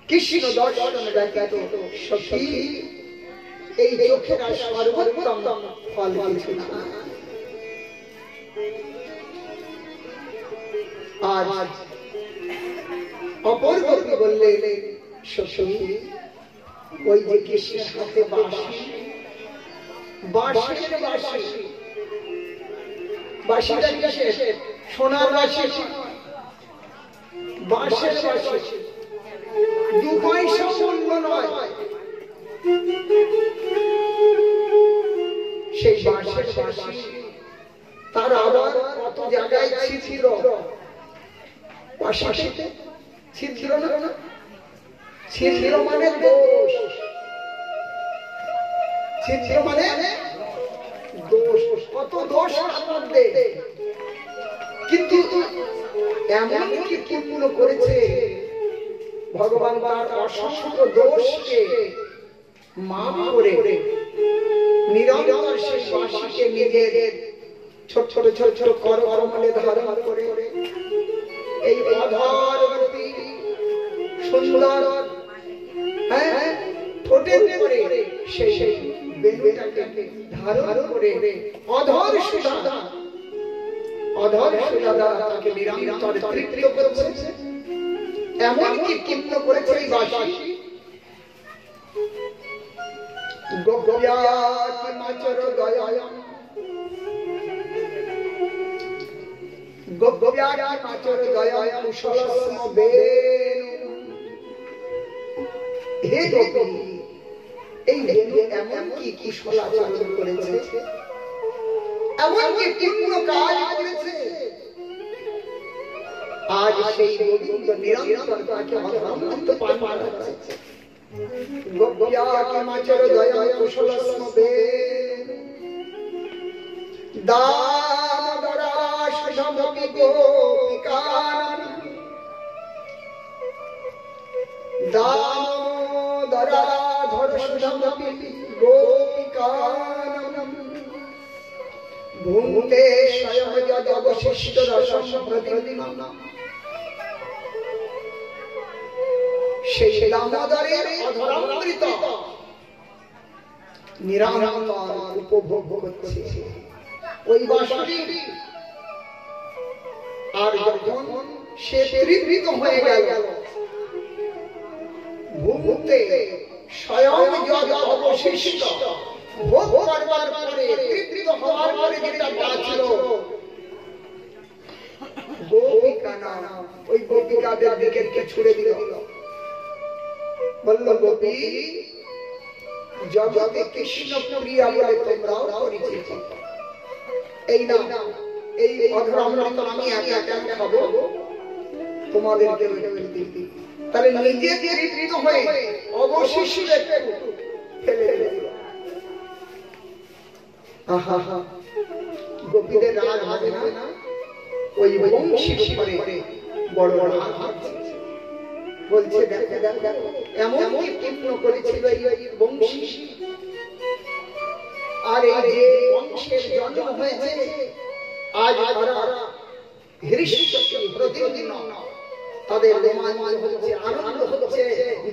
কৃষ্ণ দর্শন ব্যতীত সখী এই চোখের সর্বোত্তম ফল কিছু না। আজ অপর গোপী বললে সখী ওই যে কৃষ্ণের হাতে বাঁশি, বাঁশের বাঁশি, বাঁশিটা কিসের? সোনার বাঁশি, বাঁশের বাঁশি। দু পয়সা মূল্য নয়। সেই বাঁশের বাঁশি তার আবার কত জায়গায় ছিদ্র, বাঁশিতে ছিদ্র না, ছিদ্র মানে দোষ, ছিদ্র মানে দোষ, কত দোষ মধ্যে। কিন্তু এমন কি পূর্ণ করেছে ভগবান তার অসংখ্য দোষকে মাফ করে নিরন্তর সেই বাঁশিকে নিজের ছোট ছোট ছোট ছোট করমলে ধারণ করে এই অধরবতী সুন্দর ঠোঁটের করে সেই বেলুটাকে ধারণ করে অধর সুধাদা, অধর সুধাদা তাকে নিরন্তর তৃপ্ত করেছে। এমনকি কীর্তন করেছে এই বাঁশি গোপ্যাতি মাচর দয়া, গোপ্যাতি মাচর দয়া কুশলস্ম বেনু। হে গোপী, এই বেনু এমন কি কুশলাচরণ করেছে, এমন কি পূর্ণ কাজ করেছে। আজ সেই গোবিন্দ নিরন্তর তাকে অধরামৃত পান করাচ্ছে। গোপ্যাতি মাচর দয়া কুশলস্ম বেনু দামোদরা সুধামপি গোপিকানাম, দামোদরা ধর সুধামপি গোপিকানাম ভুঙ্ক্তে স্বয়ং যদ অবশিষ্ট রসম প্রতিদিনম। সেই দামোদরের অধরামৃত নিরন্তর উপভোগ করছে ওই বাঁশি। আর যখন সে তৃপ্ত হয়ে গেল, ভুঙ্ক্তে স্বয়ং যদ অবশিষ্ট, ভোগ করবার পরে তৃপ্ত হওয়ার পরে যেটা বাঁচল গোপিকানা, ওই গোপিকাদের দিকে ছুড়ে দিল, বলল গোপী জগতে কৃষ্ণ প্রিয়া বলে তোমরাও পরিচিত, এই না এই অধরামৃত আমি একা একা খাবো, তোমাদেরকে দিই। তাহলে নিজে তৃপ্ত হয়ে অবশিষ্ট ফেলে দিল। আহা, গোপীদের রাগ হবে না? ওই বংশী করে বড় বড় হাত বলছে দেখো দেখো এমন কি পূর্ণ করেছিল এই বংশী। আর এই যে বংশের জন্ম হয়েছে আজ তারা হৃষ্টচিত্তে প্রতিদিন তাদের রোমাঞ্চ হচ্ছে, আনন্দ হচ্ছে।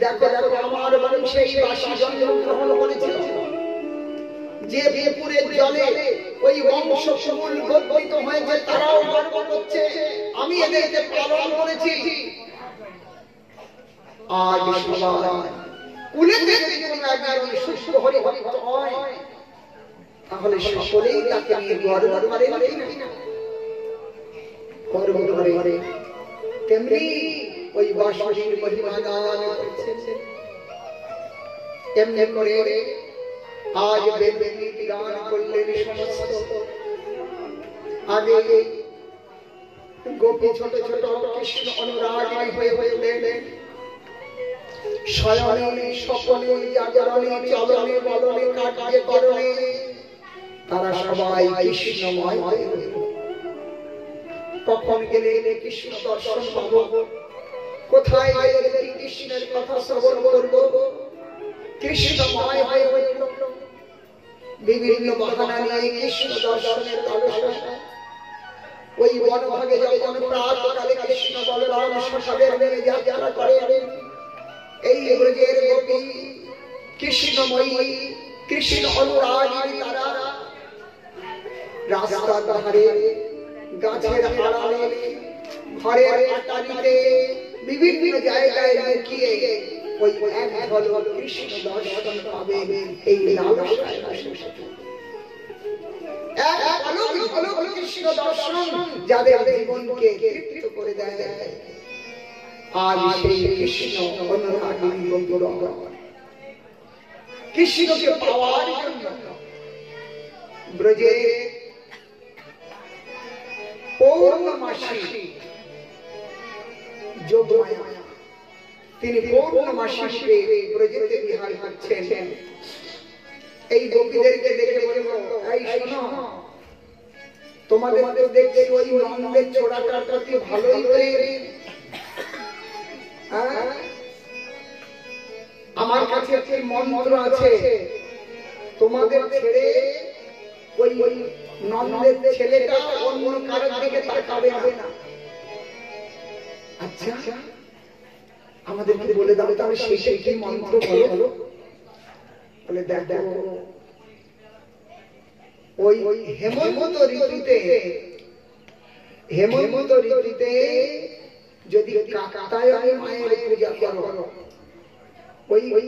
দেখো দেখো আমার বংশে এই বাঁশি জন্মগ্রহণ করেছিল। যে বিপুরের জলে ওই বংশ সমূল গর্বিত হয়েছে, তারাও গর্ব করছে আমি এদেরকে পালন করেছি। আজ সবাই কুলেতে যদি কোনো একজন সুস্থ হরি ভক্ত হয় তাহলে সকলেই তাকে নিয়ে গর্ব করে, গর্ব করে। তেমনি ওই বাঁশির মহিমা গান করছে। এমনি করে আজ বেদবেদীর গান করলেন সমস্ত। আগে গোপী ছোট ছোট কৃষ্ণ অনুরাগী হয়ে উঠলেন, শয়নে স্বপনে জাগরণে চলনে বলনে কাটিয়ে করণে তারা সবাই কৃষ্ণময় হয়ে উঠল। কখন গেলে কৃষ্ণ দর্শন পাব, কোথায় গেলে কৃষ্ণের কথা শ্রবণ করব, কৃষ্ণময় হয়ে উঠল। বিভিন্ন বাহানা নিয়ে কৃষ্ণ দর্শনের লালসা। ওই বনভাগে যখন প্রাতকালে কৃষ্ণ বলরাম সকালের বেলা যাত্রা করেন, এই ব্রজের গোপী কৃষ্ণময়ী কৃষ্ণ অনুরাগী তারা রাস্তার ধারে গাছের আড়ালে ঘরের আটারিতে বিভিন্ন জায়গায় লুকিয়ে ওই এক ঝলক কৃষ্ণ দর্শন পাবে এই লালসায় এক ঝলক কৃষ্ণ দর্শন যাদের জীবনকে তৃপ্ত করে দেয়। আজ সেই কৃষ্ণ অনুরাগী গোপীগণ কৃষ্ণকে পাওয়ার জন্য ব্রজে পৌর্ণমাসী যোগমায়া তিনি পৌর্ণমাসী ব্রজেতে বিহার করছেন। এই গোপীদেরকে দেখে বলবো, এই শোনো, তোমাদের তো দেখছি ওই নন্দের ছোড়াটার প্রতি ভালোই করে আমার কাছে একটি মন্ত্র আছে, তোমাদের ছেড়ে ওই নন্দের ছেলেটা অন্য কারোর দিকে তাকাবে না। আচ্ছা আমাদেরকে বলে দাও তাহলে সেই কি মন্ত্র বলো। বলে দেখো, ওই হেমন্ত ঋতুতে যদি কাত্যায়নী মায়ের পূজা করো, ওই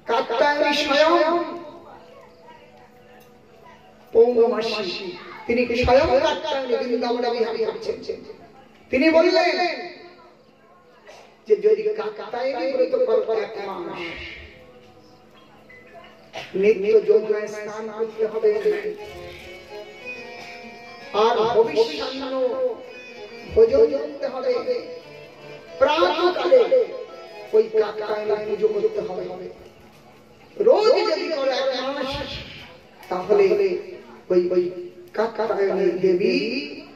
কাত্যায়নী স্বয়ং পৌর্ণমাসী তিনি স্বয়ং কাত্যায়নী বৃন্দাবনে বিহার করছেন। তিনি বললেন যে যদি কাত্যায়নী ব্রত করো 1 মাস নিত্য যমুনায় স্নান করতে হবে, আর ভবিষ্যান্ন ভোজন করতে হবে, প্রাতঃকালে ওই কাত্যায়নী পুজো করতে হবে। রোজ যদি করো 1 মাস, তাহলে ওই কাত্যায়নী দেবী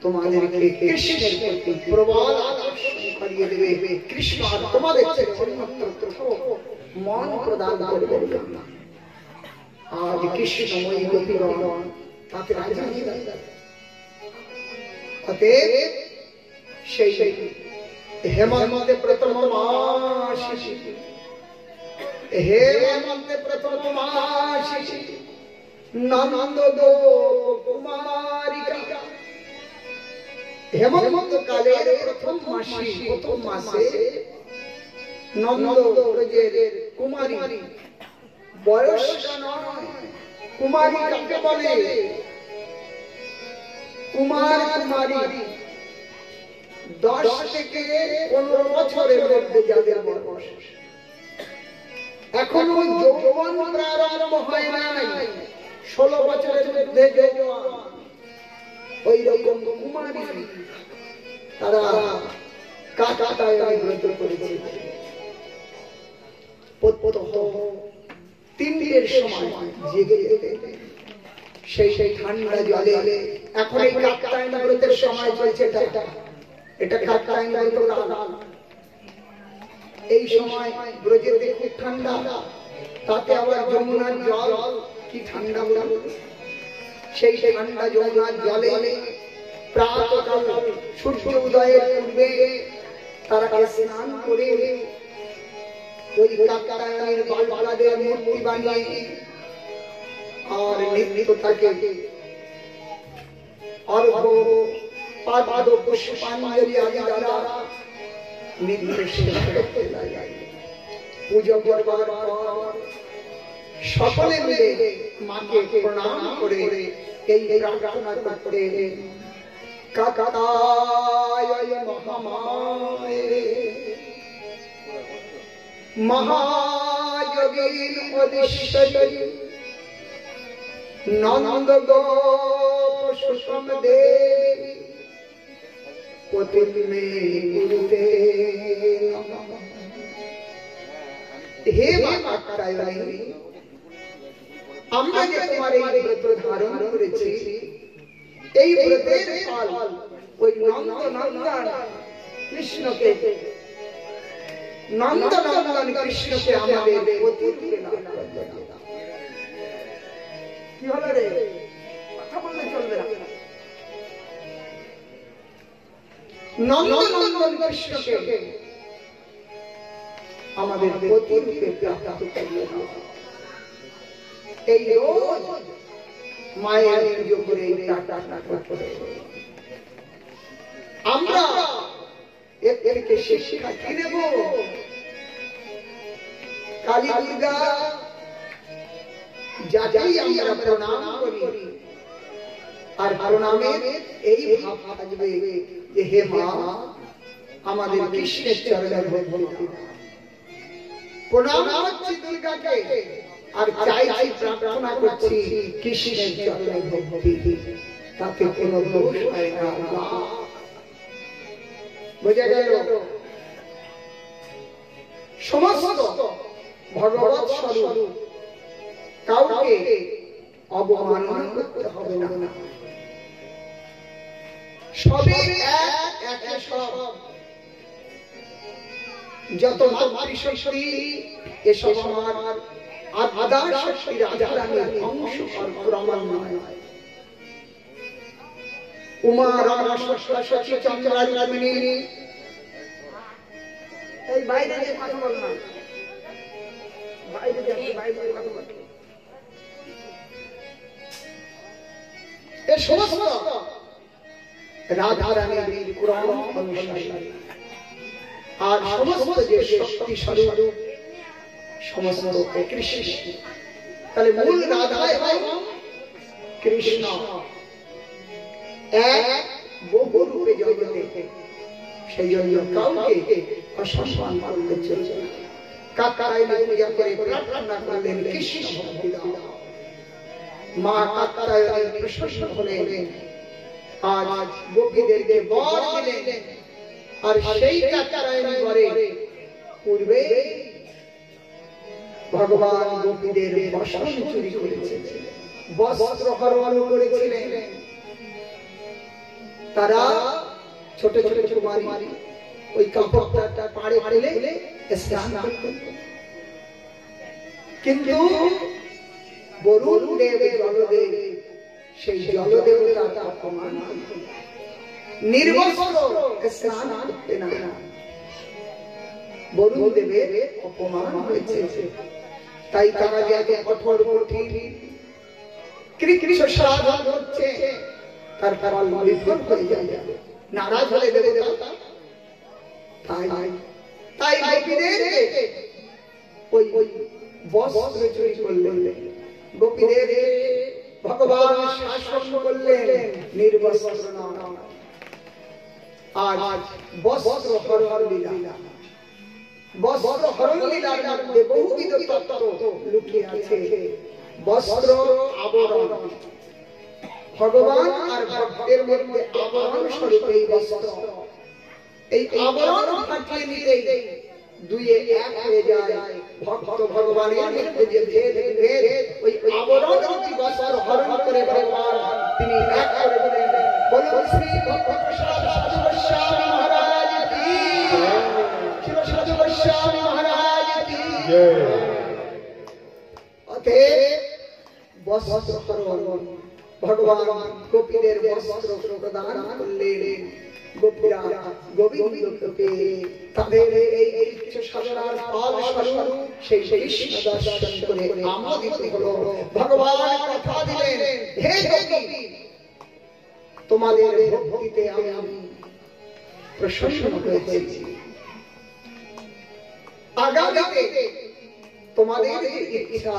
তোমাদেরকে কৃষ্ণের প্রতি প্রবল আকর্ষণ করিয়ে দেবে। কৃষ্ণ আর তোমাদের মন প্রদান করবে না। আজ কৃষ্ণময়ী গোপীগণ তাতে রাজি হয়ে গেলেন। অতএব সেই হেমন্তে প্রথম মাসে নন্দ কুমারিকা হেমন্ত কালের প্রথম মাসে নন্দ ব্রজের কুমারী, বয়স্কা নয়, কুমারী কাকে বলে? কুমারী 10 থেকে 15 বছরের মধ্যে যাদের বয়স, এখনো যৌবন প্রারম্ভ হয় নাই, 16 বছরের মধ্যে যৌবন, ওই রকম কুমারী তারা কাত্যায়নী ব্রত করেছে। তিনটের সময় জেগে সেই ঠান্ডা জলে, এখন এই কাত্যায়নী ব্রতের সময় চলছে, এটা কাত্যায়নী ব্রত কাল। এই সময় ব্রজেতে খুব ঠান্ডা, তাতে আবার যমুনার জল কি ঠান্ডা বলুন। সেই ঠান্ডা যমুনার জলে প্রাতঃকাল সূর্য উদয়ের পূর্বে তারা স্নান করে ওই কাত্যায়নীর বালবালাদের মূর্তি বানিয়ে আর নিত্য থাকে অর্ঘ্য পাদ পুষ্পাঞ্জলি আদি দ্বারা পুজো করবার পর সকলে মিলে মাকে প্রণাম করে এই প্রার্থনা করতে, কাত্যায়নী মহামায়ে মহাযোগীন অধীশ্বরী নন্দ গোপ সুষম দেবী পতিমে গুরুতে নমঃ। হে মা কাত্যায়নী, আমরা যে তোমার এই ব্রত ধারণ করেছি, এই ব্রতের ফল ওই নন্দনন্দন কৃষ্ণকে আমাদের পতিরূপে লাভ করতে দাও। কি হলো রে? কথা বললে চলবে না। নন্দনন্দন কৃষ্ণকে আমাদের পতিরূপে প্রাপ্ত করিয়ে দাও। এই রোজ মায়ের পুজো করে প্রার্থনা করে আমরা এর থেকে শিক্ষা কি নেব? কালী দুর্গা যাকেই আমরা প্রণাম করি, আর প্রণামের এই ভাব থাকবে যে হে মা, আমাদের কৃষ্ণের চরণে ভক্তি প্রণাম করছি দুর্গাকে আর চাইছি প্রার্থনা করছি কৃষ্ণের চরণে ভক্তি তাতে কোনো দোষ হয় না বোঝা গেল সমস্ত ভগবৎ স্বরূপ কাউকে অবমাননা করতে হবে না সবে একে সব যত মাতৃশক্তি এসব আমার আধার শক্তি রাধারানীর অংশ ক্রমান্বয় উমা রাধা সরস্বতী চন্দ্রারুণী এই বাইরে যে কথা বল না বাইরে যে কথা বল এই সমস্ত রাধারানীর ক্রম অনুসারী আর সমস্ত যে শক্তি স্বরূপ সমস্ত কৃষ্ণ তাহলে মূল রাধা এবং কৃষ্ণ এক বহু রূপে জগতে সেই জন্য কাউকে অসম্মান করতে চলছে না কাকায় পূজা করে প্রার্থনা করলেন কৃষ্ণ ভক্তি দাও মা কাকায় প্রসন্ন হলেন আজ গোপীদেরকে বর দিলেন আর সেই কাকায় বরে পূর্বে ভগবান গোপীদের বসন চুরি করেছিলেন বস্ত্র হরণ করেছিলেন তারা ছোট ছোট কুমারী ওই কাপড়টা পাড়ে ফেলে স্নান করতেন কিন্তু বরুণ দেব জলদেব সেই জলদেবতা অপমান নির্বস্ত্র স্নান করতে না বরুণ দেবের অপমান হয়েছে তাই তারা যে কঠোর কঠিন কৃষ্ণ সাধন করছে তার ফল বিফল হয়ে যাবে নারাজ হলে দেবতা তাই গোপীদের ওই বস্ত্র চুরি করলেন গোপীদের ভগবান শাসন করলেন নির্বস্ত্র আজ বস্ত্র হরণ লীলা বস্ত্র হরণ লীলার মধ্যে বহুবিধ তত্ত্ব লুকিয়ে আছে বস্ত্র আবরণ ভগবান আর ভক্তের মধ্যে আবরণ স্বরূপ এই বস্ত্র এই আবরণ ফাটিয়ে নিলেই দুইয়ে এক হয়ে যায় ভক্ত ভগবানের মধ্যে যে ভেদ ওই আবরণ রূপী বস্ত্র হরণ করে ভগবান তিনি এক করে দিলেন বলুন শ্রী ভক্তপ্রসাদ সাধু গোস্বামী মহারাজ কি শ্রী সাধু গোস্বামী মহারাজ কি জয় অতএব বস্ত্র হরণ ভগবান গোপীদের বস্ত্র প্রদান করলেন গোপীরা গোবিন্দকে তাদের এই কিছু সাধনার ফল স্বরূপ সেই কৃষ্ণ দর্শন করে আমোদিত হলো ভগবান কথা দিলেন হে গোপী তোমাদের ভক্তিতে আমি প্রসন্ন হয়েছি আগামীতে তোমাদের ইচ্ছা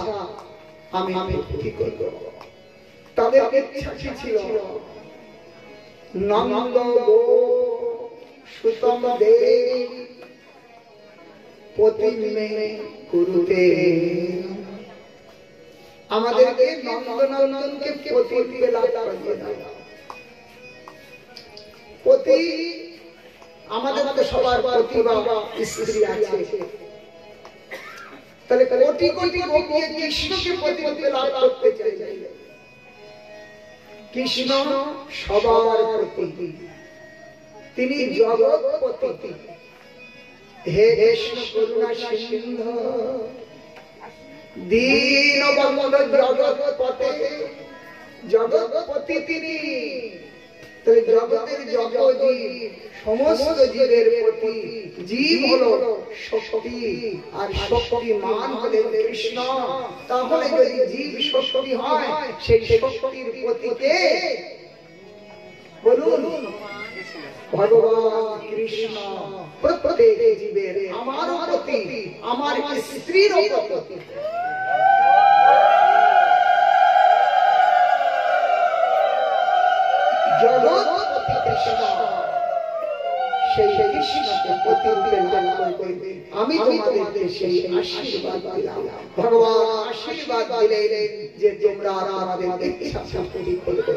আমি পূর্তি করব তাদের ইচ্ছা কি ছিল নন্দ গো সুতম দেব পতিমে কুরুতে আমাদেরকে নন্দনন্দনকে পতি বেলা করিয়ে দাও পতি আমাদের তো সবার পতি বা স্ত্রী আছে তাহলে কোটি কোটি গোপী কৃষ্ণকে পতি বেলা করতে চাইলেন কৃষ্ণ সবার পতি তিনি জগৎপতি হে কৃষ্ণ করুণা সিন্ধু দীনবন্ধু জগৎপতি জগৎপতি তিনি তাহলে জগতের যত জীব সমস্ত জীবের প্রতি জীব হলো শক্তি আর শক্তিমান হলেন কৃষ্ণ তাহলে যদি জীব শক্তি হয় সেই শক্তির প্রতীকে বলুন ভগবান কৃষ্ণ প্রত্যেক জীবের আমার প্রতি আমার স্ত্রীর প্রতি জগৎপতি কৃষ্ণ সেই কৃষ্ণকে প্রতিরূপে লাভ করবে। আমি তোমাদেরকে সেই আশীর্বাদ দিলাম। ভগবান আশীর্বাদ দিলেন যে তোমরা তোমাদের ইচ্ছা পূর্তি করবে।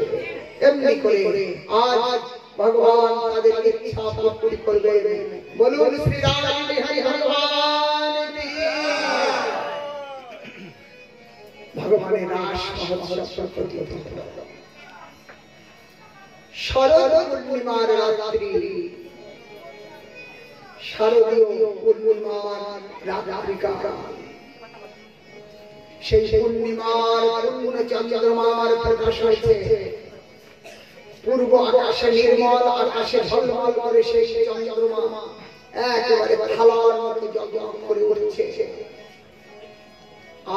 এমনি করে আজ ভগবান তাদের ইচ্ছা পূর্তি করবে। বলুন শ্রী রাম বিহারী ভগবান কি। ভগবানের রাস মহোৎসব প্রতিহত হলো। শরৎ পূর্ণিমার রাত্রি, শারদীয় পূর্ণিমার রাত্রিকাল, সেই পূর্ণিমার পূর্ণ চন্দ্রমার প্রকাশ হয়েছে। পূর্ব আকাশে নির্মল আকাশে ঝলমল করে সেই চন্দ্রমা একেবারে থালার মতো জগমগ করে উঠছে।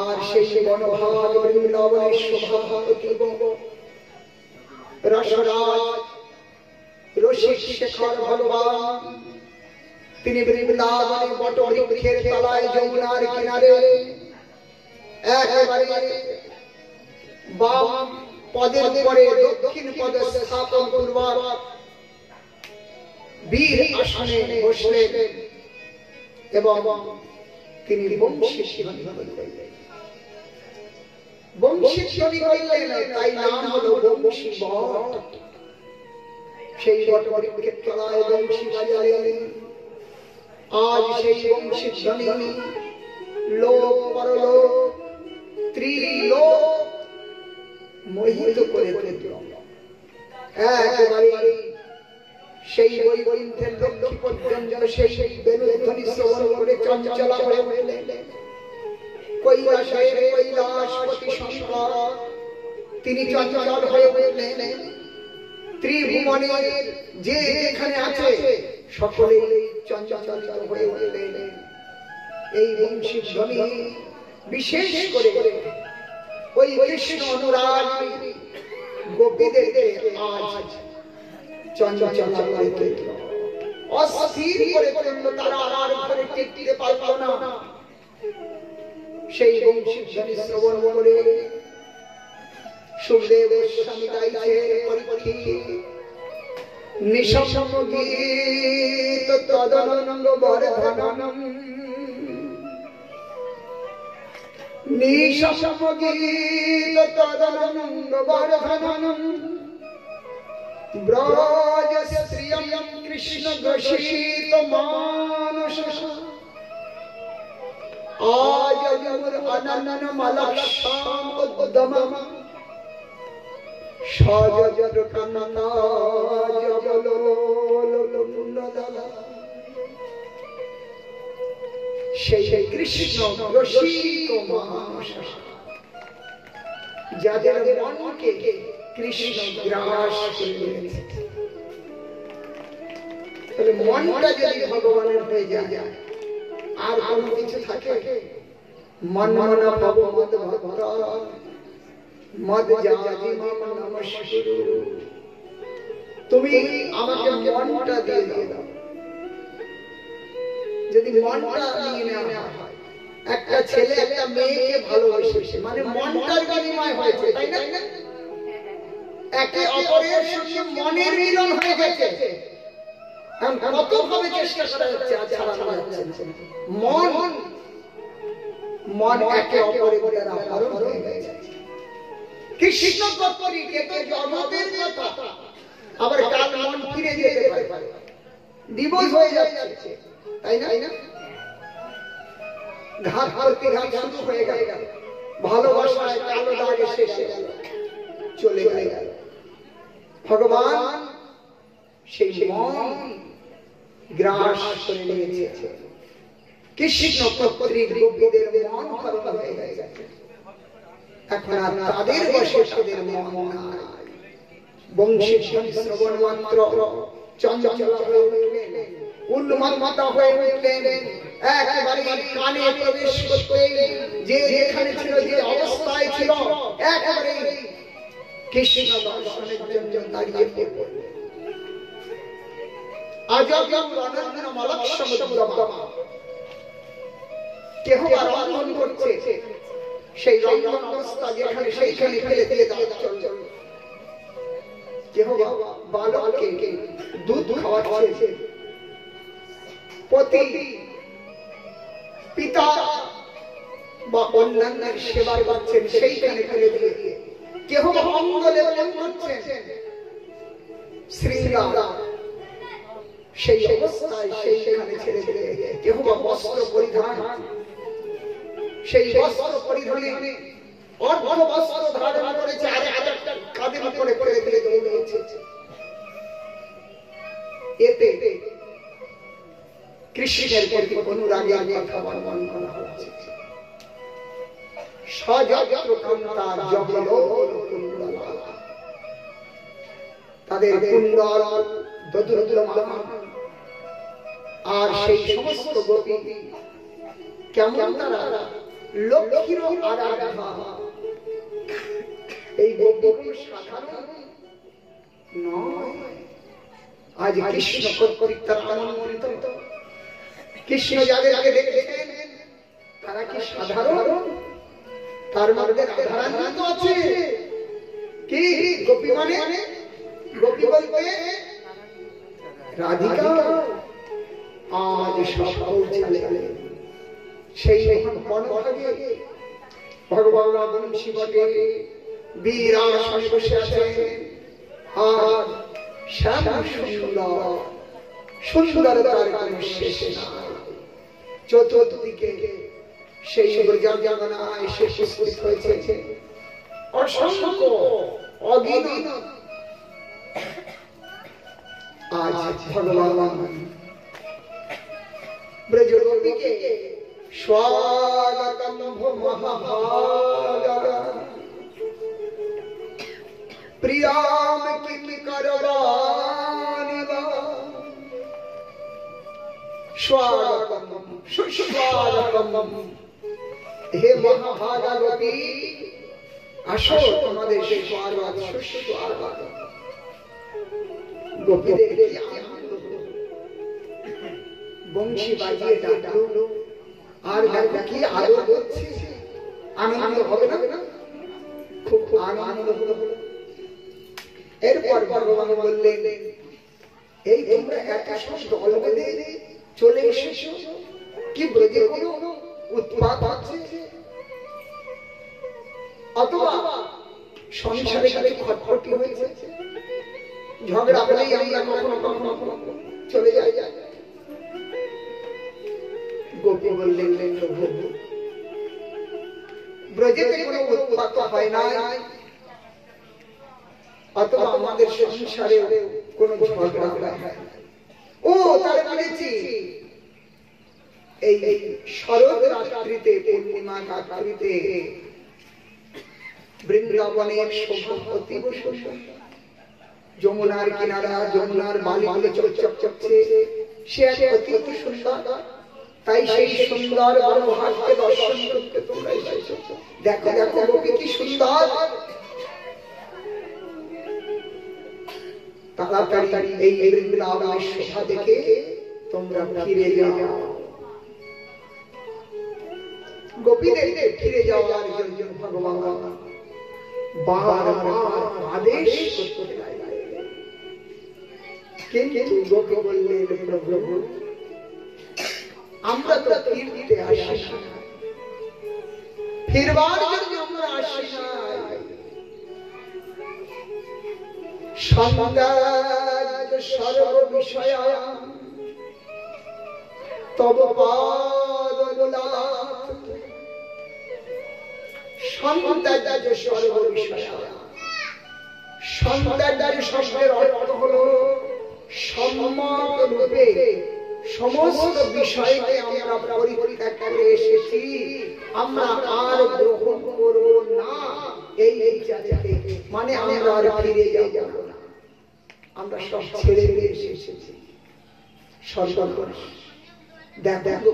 আর সেই বনভাগ বৃন্দাবনের শোভা অতীব রসরাজ রসিক শেখর ভগবান তিনি বৃন্দাবনে বটবৃক্ষের তলায় যমুনার কিনারে একেবারে বাম পদের পরে দক্ষিণ পদে স্থাপন পূর্বক বীর আসনে বসলেন এবং তিনি বংশী ধ্বনি করলেন। বংশী ধ্বনি করলেন, তাই নাম হলো বংশী বট। সেই বটবৃক্ষের তলায় বংশী বাজালেন। আজ সেই বংশী ধ্বনি লোক পরলোক ত্রিলোক মোহিত করে তুলল। একেবারে সেই বৈকুণ্ঠের লক্ষ্মী পর্যন্ত সেই বেণুধ্বনি শ্রবণ করে চঞ্চলা হয়ে উঠলেন। কৈলাসের কৈলাসপতি শঙ্কর তিনি চঞ্চল হয়ে উঠলেন। ত্রিভুবনের যে যেখানে আছে সকলেই চঞ্চল হয়ে উঠলেন। এই বংশী ধ্বনি বিশেষ করে ওই কৃষ্ণ অনুরাগী গোপীদেরকে আজ চঞ্চল করে তুলল, অস্থির করে তুলল। তারা আর ঘরে টিকতে পারল না। সেই বংশী ধ্বনি শ্রবণ করে সুখদেব গোস্বামী গাইছে পরীক্ষিত নিঃশব্দ গীত তদনঙ্গ বর্ধনম নিঃশব্দ গীত তদনঙ্গ বর্ধনম ব্রজ শ্রিয়ম কৃষ্ণ ঘোষিত মানস আজ যমুর অননন মলক্ষাম উদ্যমম সজজ কাননা জবলোলুন্নদলা। সেই কৃষ্ণ রসিক মানস যাদের মনকে কৃষ্ণ গ্রাস করে নিয়েছে। তাহলে মনটা যদি ভগবানের হয়ে যায় আর কোন কিছু থাকে? মন মনা ভব মদ ভক্ত মদ জাজি মম নমস্কুরু। তুমি আমাকে মনটা দিয়ে দাও। যদি মনটা নিয়ে নেওয়া হয়, একটা ছেলে একটা মেয়েকে ভালোবাসে, মানে মনটার বিনিময় হয়েছে, তাই না? একে অপরের সঙ্গে মনের মিলন হয়ে গেছে। কত ভাবে চেষ্টা করা যাচ্ছে, ছাড়া যাচ্ছে না। মন একে অপরের দ্বারা আহরণ হয়ে গেছে। কৃষ্ণ তত্ত্বই একে জগতের কথা। আবার কাল মন ফিরে যেতে পারে, দিবস হয়ে যাচ্ছে, তাই না? ঘাত করতে ঘাত শুরু হয়ে গেল, ভালোবাসায় কালো দাগ এসে গেল, চলে গেল। ভগবান সেই মন গ্রাস করে নিয়েছে। কৃষ্ণ তত্ত্বের গোপীদের মন হরণ হয়ে গেছে। এখন আর তাদের বশে তাদের মন নাই। বংশী ধ্বনি শ্রবণ মাত্র চঞ্চল হয়ে উঠলেন, উন্মাদ হয়ে উঠলেন। একেবারে কানে প্রবেশ করতে যে যেখানে ছিল, যে অবস্থায় ছিল, একেবারে কৃষ্ণ দর্শনের জন্য দাঁড়িয়ে পড়লেন। আজব অনন্য মলক্ষম উদ্যম কেহ রন্ধন করছে, সেই রন্ধন অবস্থা যেখানে সেইখানে ফেলে দিয়ে চল। কেহ বালককে দুধ খাওয়াচ্ছে, পতি পিতা বা অন্যান্যের সেবা করছেন সেইখানে ফেলে দিয়ে কেহ মঙ্গলে করছেন শৃঙ্গার সেই অবস্থায় সেইখানে ছেড়ে দিয়ে কেহ বা বস্ত্র পরিধান সেই বস্ত্র পরিধানে অর্ধ বস্ত্র ধারণ করেছে আরে আরেকটা কাঁধের উপরে ফেলে দিয়ে দৌড়েছে এতে কৃষ্ণের প্রতি অনুরাগের কথা বর্ণন করা হয়েছে সযত্র কান্তার জগলোল কুণ্ডলা তাদের কুণ্ডল দোদুলমান আর সেই সমস্ত গোপী কেমন তারা লক্ষ্মীর আরাধনা এই গোপীগুলো সাধারণ নয় আজ কৃষ্ণ কর্তৃক তারা আমন্ত্রিত কৃষ্ণ যাদের আগে দেখেছেন তারা কি সাধারণ তার মধ্যে রাধারানী তো আছে কি গোপী মানে গোপী বলতে রাধিকা আজ সব পৌঁছালে সেই বনভাগে ভগবান বংশী বটে বীর আসনে বসে আছেন আর শ্যাম সুন্দর সুন্দরতার কোনো শেষ নাই চতুর্দিকে সেই ব্রজগণা এসে উপস্থিত হয়েছে অসংখ্য অগণিত আজ ভগবান ব্রজগোপীকে স্বাগতম মহাভাগা প্রিয়াম কিম করবানিবা স্বাগতম সুস্বাগতম হে মহাভাগা গোপী আসো তোমাদের স্বাগত সুস্বাগত গোপীদের বংশী বাজিয়ে ডাকলো আর কি আদর করছে আনন্দ হবে না খুব আনন্দ হলো এরপর ভগবান বললেন এই তোমরা একটা দল বেঁধে চলে এসেছো কি ব্রজে কোনো উৎপাত আছে অথবা সংসারে কিছু খটখটি হয়েছে ঝগড়া হলেই আমরা কখনো কখনো চলে যাই গোপী বললেন ব্রজেতে কোনো উৎপাত হয় না অথবা আমাদের সংসারে কোনো ঝগড়া হয় ও তারা বলেছি এই শরৎ রাত্রিতে পূর্ণিমা রাত্রিতে বৃন্দাবনের শোভা অতীব সুন্দর যমুনার কিনারা যমুনার বালিগুলো চকচক চকছে সে এক অতীব সুন্দর তাই সেই সুন্দর বনভাগকে দর্শন করতে তোমরা এসেছো দেখো দেখো গোপী কি সুন্দর তাড়াতাড়ি এই বৃন্দাবনের শোভা দেখে তোমরা ফিরে যাও গোপীদের ফিরে যাওয়ার জন্য ভগবান বারবার আদেশ করতে লাগলেন কিন্তু গোপী বললেন প্রভু আমরা তো ফিরতে আসি না ফিরবার জন্য আমরা আসি না সন্ধ্যাজ সর্ব বিষয়া তব পাদলাত সন্ধ্যাজ সর্ব বিষয়া সন্ধ্যাজ শব্দের অর্থ হলো সম্মত রূপে সমস্ত বিষয়কে আমরা পরিত্যাগ করে এসেছি আমরা আর গ্রহণ করব না এই জায়গাতে মানে আমরা আর ফিরে যাব না আমরা সব ছেড়ে দিয়ে এসেছি সর্বনাশ দেখো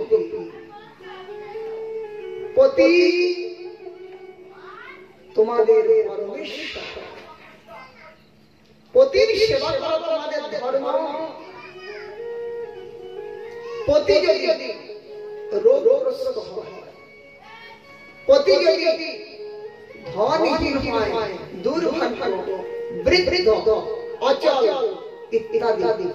পতি তোমাদের পরমেশ্বর পতির সেবা করা তোমাদের ধর্ম পতি যদি রোগগ্রস্ত হয় পতি যদি ধনহীন হয় দুর্ভাগ্য বৃদ্ধ অচল ইত্যাদি